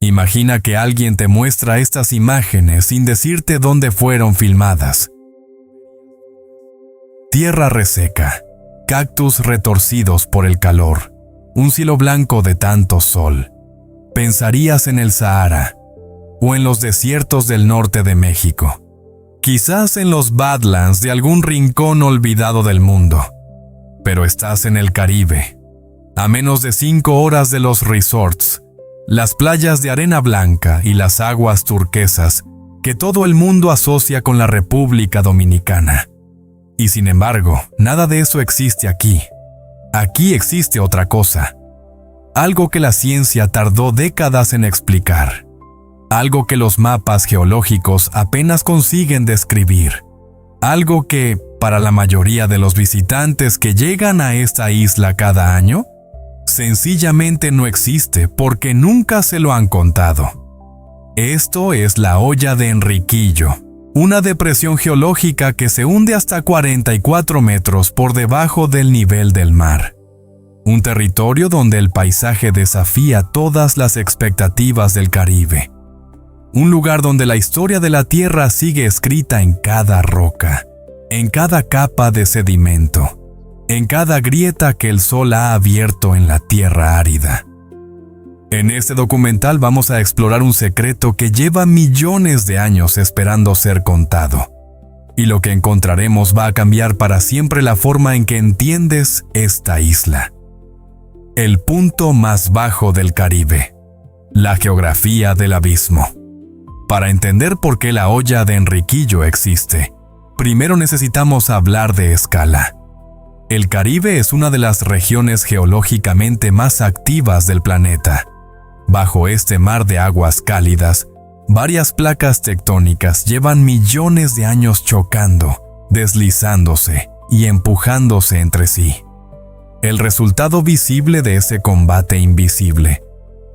Imagina que alguien te muestra estas imágenes sin decirte dónde fueron filmadas. Tierra reseca, cactus retorcidos por el calor, un cielo blanco de tanto sol. Pensarías en el Sahara o en los desiertos del norte de México. Quizás en los Badlands de algún rincón olvidado del mundo. Pero estás en el Caribe, a menos de 5 horas de los resorts, las playas de arena blanca y las aguas turquesas que todo el mundo asocia con la República Dominicana. Y sin embargo, nada de eso existe aquí. Aquí existe otra cosa. Algo que la ciencia tardó décadas en explicar. Algo que los mapas geológicos apenas consiguen describir. Algo que, para la mayoría de los visitantes que llegan a esta isla cada año, sencillamente no existe porque nunca se lo han contado. Esto es la Hoya de Enriquillo, una depresión geológica que se hunde hasta 44 metros por debajo del nivel del mar. Un territorio donde el paisaje desafía todas las expectativas del Caribe. Un lugar donde la historia de la Tierra sigue escrita en cada roca, en cada capa de sedimento, en cada grieta que el sol ha abierto en la tierra árida. En este documental vamos a explorar un secreto que lleva millones de años esperando ser contado. Y lo que encontraremos va a cambiar para siempre la forma en que entiendes esta isla. El punto más bajo del Caribe. La geografía del abismo. Para entender por qué la Hoya de Enriquillo existe, primero necesitamos hablar de escala. El Caribe es una de las regiones geológicamente más activas del planeta. Bajo este mar de aguas cálidas, varias placas tectónicas llevan millones de años chocando, deslizándose y empujándose entre sí. El resultado visible de ese combate invisible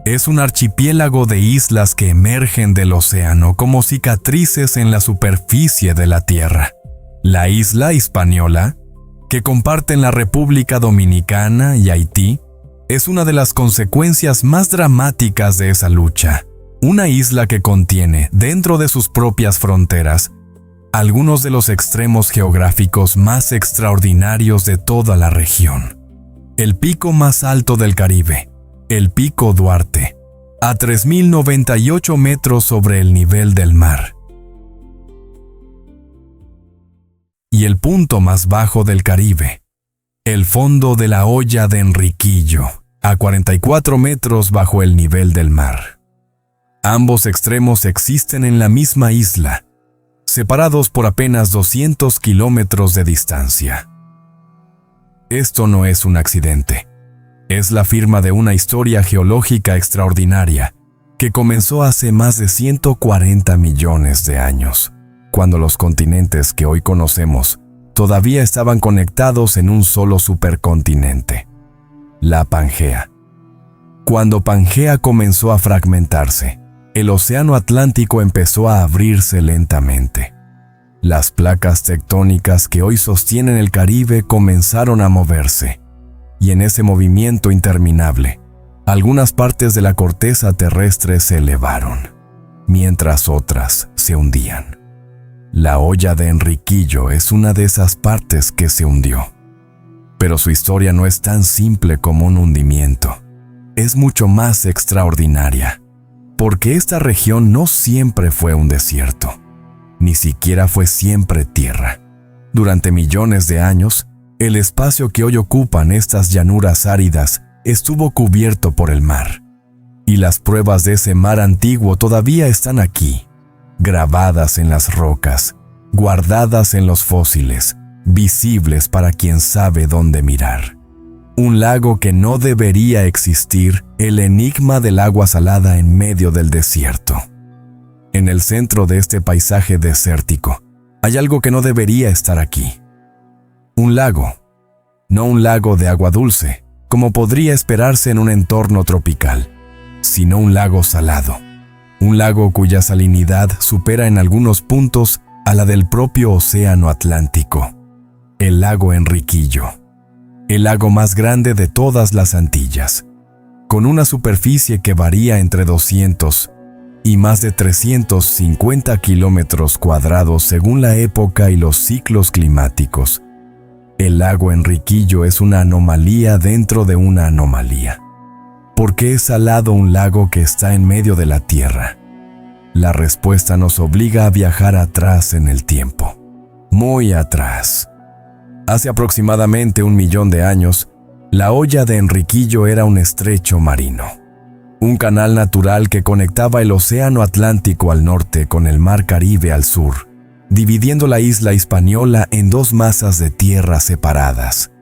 es un archipiélago de islas que emergen del océano como cicatrices en la superficie de la Tierra. La isla Hispaniola, que comparten la República Dominicana y Haití, es una de las consecuencias más dramáticas de esa lucha. Una isla que contiene, dentro de sus propias fronteras, algunos de los extremos geográficos más extraordinarios de toda la región. El pico más alto del Caribe, el Pico Duarte, a 3.098 metros sobre el nivel del mar. Y el punto más bajo del Caribe, el fondo de la Hoya de Enriquillo, a 44 metros bajo el nivel del mar. Ambos extremos existen en la misma isla, separados por apenas 200 kilómetros de distancia. Esto no es un accidente. Es la firma de una historia geológica extraordinaria que comenzó hace más de 140 millones de años, cuando los continentes que hoy conocemos todavía estaban conectados en un solo supercontinente, la Pangea. Cuando Pangea comenzó a fragmentarse, el océano Atlántico empezó a abrirse lentamente. Las placas tectónicas que hoy sostienen el Caribe comenzaron a moverse, y en ese movimiento interminable, algunas partes de la corteza terrestre se elevaron, mientras otras se hundían. La Hoya de Enriquillo es una de esas partes que se hundió. Pero su historia no es tan simple como un hundimiento. Es mucho más extraordinaria, porque esta región no siempre fue un desierto. Ni siquiera fue siempre tierra. Durante millones de años, el espacio que hoy ocupan estas llanuras áridas estuvo cubierto por el mar. Y las pruebas de ese mar antiguo todavía están aquí, grabadas en las rocas, guardadas en los fósiles, visibles para quien sabe dónde mirar. Un lago que no debería existir, el enigma del agua salada en medio del desierto. En el centro de este paisaje desértico, hay algo que no debería estar aquí. Un lago. No un lago de agua dulce, como podría esperarse en un entorno tropical, sino un lago salado. Un lago cuya salinidad supera en algunos puntos a la del propio océano Atlántico. El lago Enriquillo. El lago más grande de todas las Antillas, con una superficie que varía entre 200 y más de 350 kilómetros cuadrados según la época y los ciclos climáticos. El lago Enriquillo es una anomalía dentro de una anomalía. ¿Por qué es salado un lago que está en medio de la Tierra? La respuesta nos obliga a viajar atrás en el tiempo. Muy atrás. Hace aproximadamente 1 millón de años, la hoya de Enriquillo era un estrecho marino. Un canal natural que conectaba el Océano Atlántico al norte con el Mar Caribe al sur, dividiendo la isla Hispaniola en 2 masas de tierra separadas.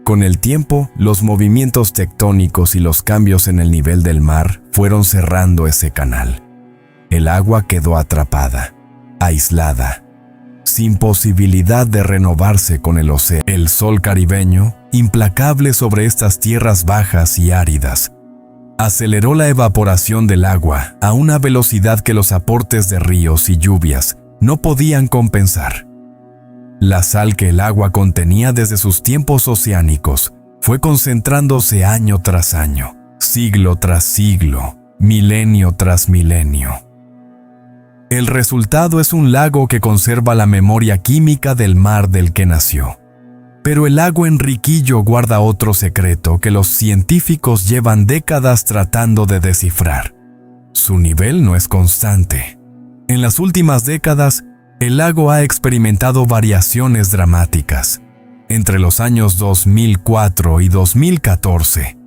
Con el tiempo, los movimientos tectónicos y los cambios en el nivel del mar fueron cerrando ese canal. El agua quedó atrapada, aislada, sin posibilidad de renovarse con el océano. El sol caribeño, implacable sobre estas tierras bajas y áridas, aceleró la evaporación del agua a una velocidad que los aportes de ríos y lluvias no podían compensar. La sal que el agua contenía desde sus tiempos oceánicos fue concentrándose año tras año, siglo tras siglo, milenio tras milenio. El resultado es un lago que conserva la memoria química del mar del que nació. Pero el lago Enriquillo guarda otro secreto que los científicos llevan décadas tratando de descifrar. Su nivel no es constante. En las últimas décadas, el lago ha experimentado variaciones dramáticas. Entre los años 2004 y 2014,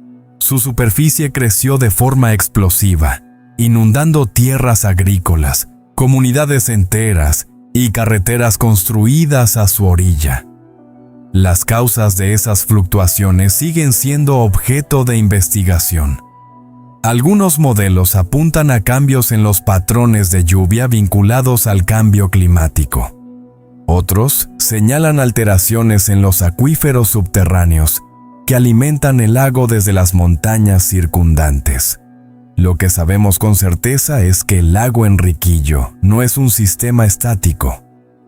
su superficie creció de forma explosiva, inundando tierras agrícolas, comunidades enteras y carreteras construidas a su orilla. Las causas de esas fluctuaciones siguen siendo objeto de investigación. Algunos modelos apuntan a cambios en los patrones de lluvia vinculados al cambio climático. Otros señalan alteraciones en los acuíferos subterráneos que alimentan el lago desde las montañas circundantes. Lo que sabemos con certeza es que el lago Enriquillo no es un sistema estático,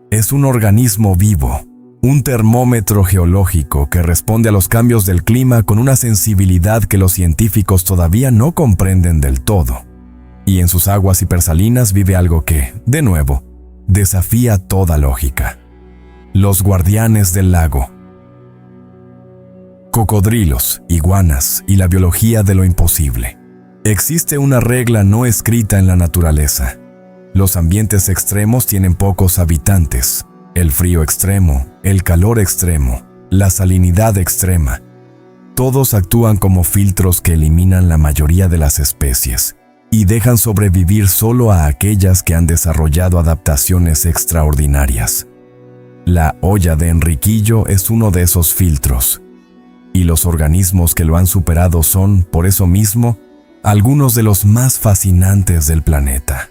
es un organismo vivo. Un termómetro geológico que responde a los cambios del clima con una sensibilidad que los científicos todavía no comprenden del todo. Y en sus aguas hipersalinas vive algo que, de nuevo, desafía toda lógica. Los guardianes del lago. Cocodrilos, iguanas y la biología de lo imposible. Existe una regla no escrita en la naturaleza. Los ambientes extremos tienen pocos habitantes. El frío extremo, el calor extremo, la salinidad extrema. Todos actúan como filtros que eliminan la mayoría de las especies y dejan sobrevivir solo a aquellas que han desarrollado adaptaciones extraordinarias. La hoya de Enriquillo es uno de esos filtros, y los organismos que lo han superado son, por eso mismo, algunos de los más fascinantes del planeta.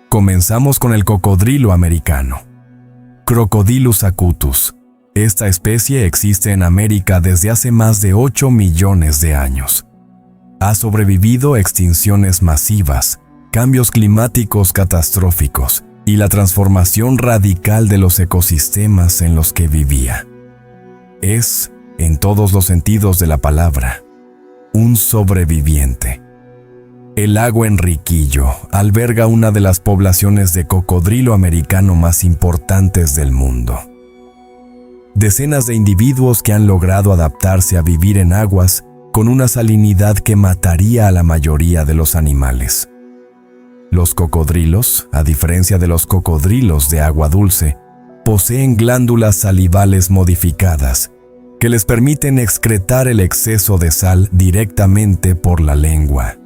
Comenzamos con el cocodrilo americano. Crocodylus acutus. Esta especie existe en América desde hace más de 8 millones de años. Ha sobrevivido extinciones masivas, cambios climáticos catastróficos y la transformación radical de los ecosistemas en los que vivía. Es, en todos los sentidos de la palabra, un sobreviviente. El lago Enriquillo alberga una de las poblaciones de cocodrilo americano más importantes del mundo. Decenas de individuos que han logrado adaptarse a vivir en aguas con una salinidad que mataría a la mayoría de los animales. Los cocodrilos, a diferencia de los cocodrilos de agua dulce, poseen glándulas salivales modificadas que les permiten excretar el exceso de sal directamente por la lengua.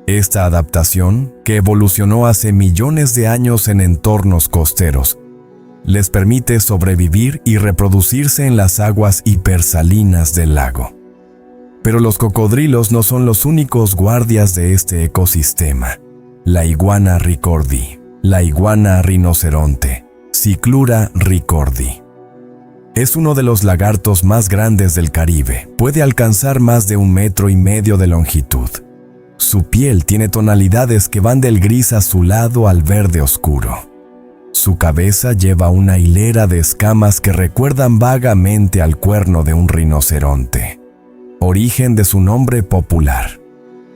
Esta adaptación, que evolucionó hace millones de años en entornos costeros, les permite sobrevivir y reproducirse en las aguas hipersalinas del lago. Pero los cocodrilos no son los únicos guardias de este ecosistema. La iguana ricordi, la iguana rinoceronte, Cyclura ricordi. Es uno de los lagartos más grandes del Caribe. Puede alcanzar más de 1,5 metros de longitud. Su piel tiene tonalidades que van del gris azulado al verde oscuro. Su cabeza lleva una hilera de escamas que recuerdan vagamente al cuerno de un rinoceronte. origen de su nombre popular.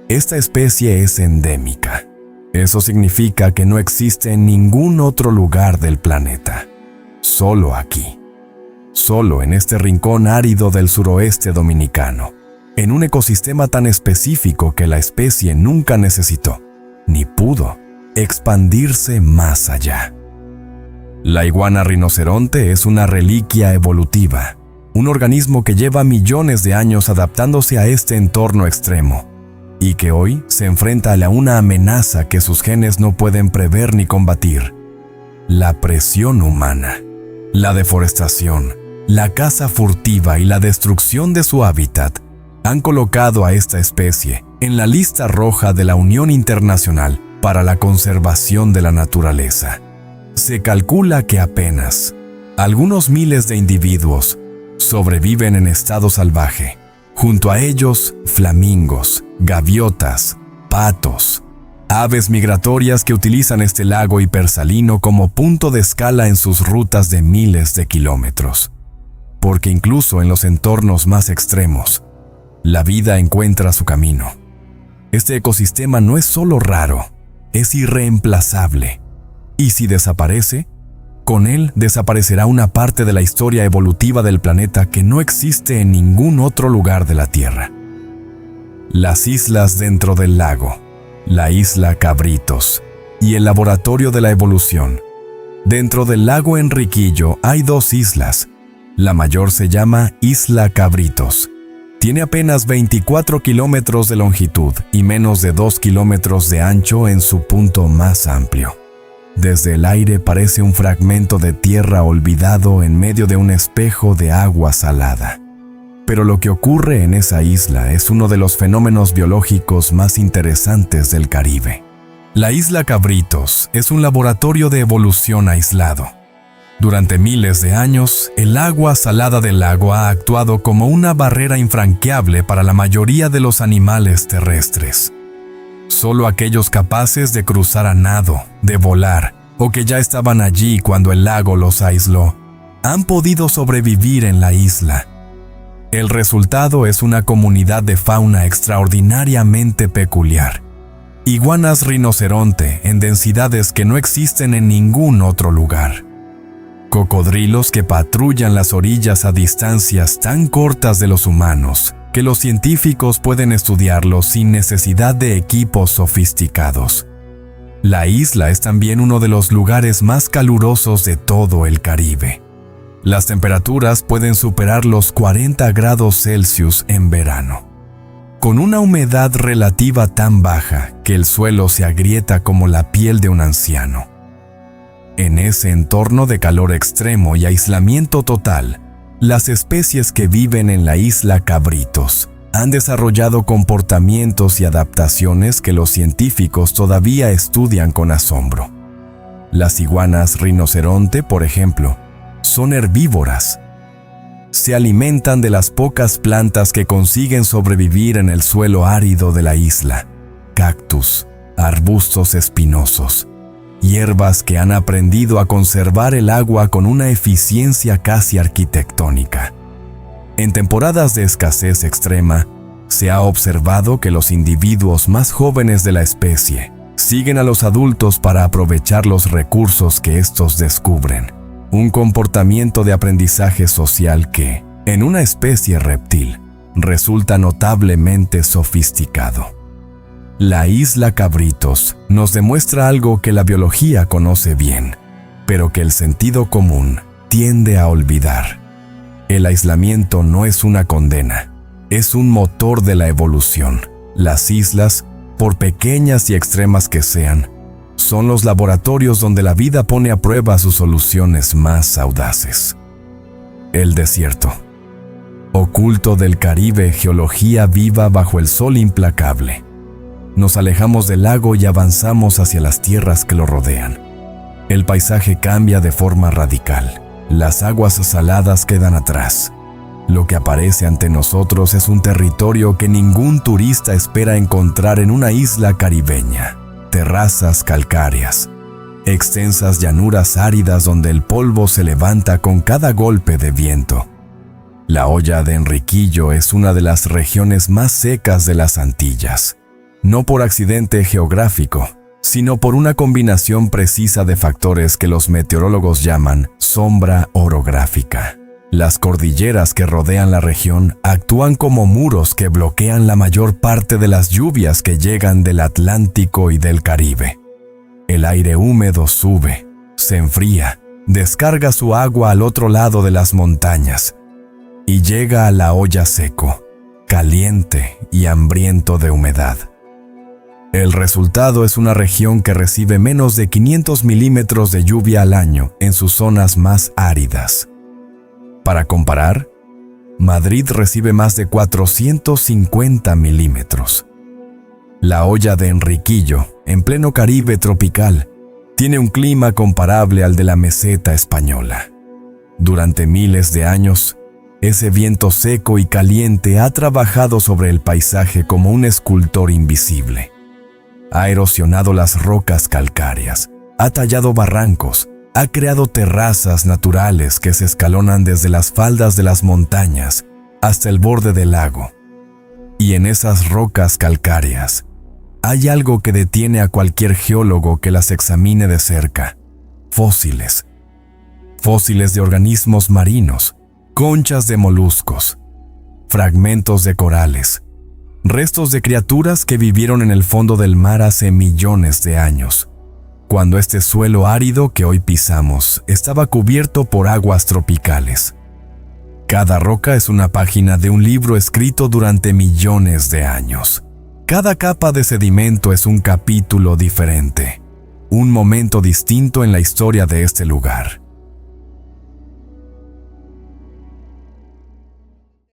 Esta especie es endémica. Eso significa que no existe en ningún otro lugar del planeta. Solo aquí. Solo en este rincón árido del suroeste dominicano, en un ecosistema tan específico que la especie nunca necesitó, ni pudo, expandirse más allá. La iguana rinoceronte es una reliquia evolutiva, un organismo que lleva millones de años adaptándose a este entorno extremo y que hoy se enfrenta a una amenaza que sus genes no pueden prever ni combatir: la presión humana, la deforestación, la caza furtiva y la destrucción de su hábitat han colocado a esta especie en la lista roja de la Unión Internacional para la Conservación de la Naturaleza. Se calcula que apenas algunos miles de individuos sobreviven en estado salvaje. Junto a ellos, flamingos, gaviotas, patos, aves migratorias que utilizan este lago hipersalino como punto de escala en sus rutas de miles de kilómetros. Porque incluso en los entornos más extremos, la vida encuentra su camino. Este ecosistema no es solo raro, es irreemplazable. Y si desaparece, con él desaparecerá una parte de la historia evolutiva del planeta que no existe en ningún otro lugar de la Tierra. Las islas dentro del lago, la isla Cabritos y el laboratorio de la evolución. Dentro del lago Enriquillo hay dos islas. La mayor se llama Isla Cabritos. Tiene apenas 24 kilómetros de longitud y menos de 2 kilómetros de ancho en su punto más amplio. Desde el aire parece un fragmento de tierra olvidado en medio de un espejo de agua salada. Pero lo que ocurre en esa isla es uno de los fenómenos biológicos más interesantes del Caribe. La isla Cabritos es un laboratorio de evolución aislado. Durante miles de años, el agua salada del lago ha actuado como una barrera infranqueable para la mayoría de los animales terrestres. Solo aquellos capaces de cruzar a nado, de volar, o que ya estaban allí cuando el lago los aisló, han podido sobrevivir en la isla. El resultado es una comunidad de fauna extraordinariamente peculiar. Iguanas rinoceronte en densidades que no existen en ningún otro lugar. Cocodrilos que patrullan las orillas a distancias tan cortas de los humanos que los científicos pueden estudiarlos sin necesidad de equipos sofisticados. La isla es también uno de los lugares más calurosos de todo el Caribe. Las temperaturas pueden superar los 40 grados Celsius en verano, con una humedad relativa tan baja que el suelo se agrieta como la piel de un anciano. En ese entorno de calor extremo y aislamiento total, las especies que viven en la isla Cabritos han desarrollado comportamientos y adaptaciones que los científicos todavía estudian con asombro. Las iguanas rinoceronte, por ejemplo, son herbívoras. Se alimentan de las pocas plantas que consiguen sobrevivir en el suelo árido de la isla: cactus, arbustos espinosos, hierbas que han aprendido a conservar el agua con una eficiencia casi arquitectónica. En temporadas de escasez extrema, se ha observado que los individuos más jóvenes de la especie siguen a los adultos para aprovechar los recursos que estos descubren, un comportamiento de aprendizaje social que, en una especie reptil, resulta notablemente sofisticado. La isla Cabritos nos demuestra algo que la biología conoce bien, pero que el sentido común tiende a olvidar. El aislamiento no es una condena, es un motor de la evolución. Las islas, por pequeñas y extremas que sean, son los laboratorios donde la vida pone a prueba sus soluciones más audaces. El desierto. Oculto del Caribe, geología viva bajo el sol implacable. Nos alejamos del lago y avanzamos hacia las tierras que lo rodean. El paisaje cambia de forma radical. Las aguas saladas quedan atrás. Lo que aparece ante nosotros es un territorio que ningún turista espera encontrar en una isla caribeña. Terrazas calcáreas, extensas llanuras áridas donde el polvo se levanta con cada golpe de viento. La Hoya de Enriquillo es una de las regiones más secas de las Antillas, no por accidente geográfico, sino por una combinación precisa de factores que los meteorólogos llaman sombra orográfica. Las cordilleras que rodean la región actúan como muros que bloquean la mayor parte de las lluvias que llegan del Atlántico y del Caribe. El aire húmedo sube, se enfría, descarga su agua al otro lado de las montañas y llega a la Hoya seco, caliente y hambriento de humedad. El resultado es una región que recibe menos de 500 milímetros de lluvia al año en sus zonas más áridas. Para comparar, Madrid recibe más de 450 milímetros. La Hoya de Enriquillo, en pleno Caribe tropical, tiene un clima comparable al de la meseta española. Durante miles de años, ese viento seco y caliente ha trabajado sobre el paisaje como un escultor invisible. Ha erosionado las rocas calcáreas, ha tallado barrancos, ha creado terrazas naturales que se escalonan desde las faldas de las montañas hasta el borde del lago. Y en esas rocas calcáreas hay algo que detiene a cualquier geólogo que las examine de cerca: fósiles. Fósiles de organismos marinos, conchas de moluscos, fragmentos de corales, restos de criaturas que vivieron en el fondo del mar hace millones de años, cuando este suelo árido que hoy pisamos estaba cubierto por aguas tropicales. Cada roca es una página de un libro escrito durante millones de años. Cada capa de sedimento es un capítulo diferente, un momento distinto en la historia de este lugar.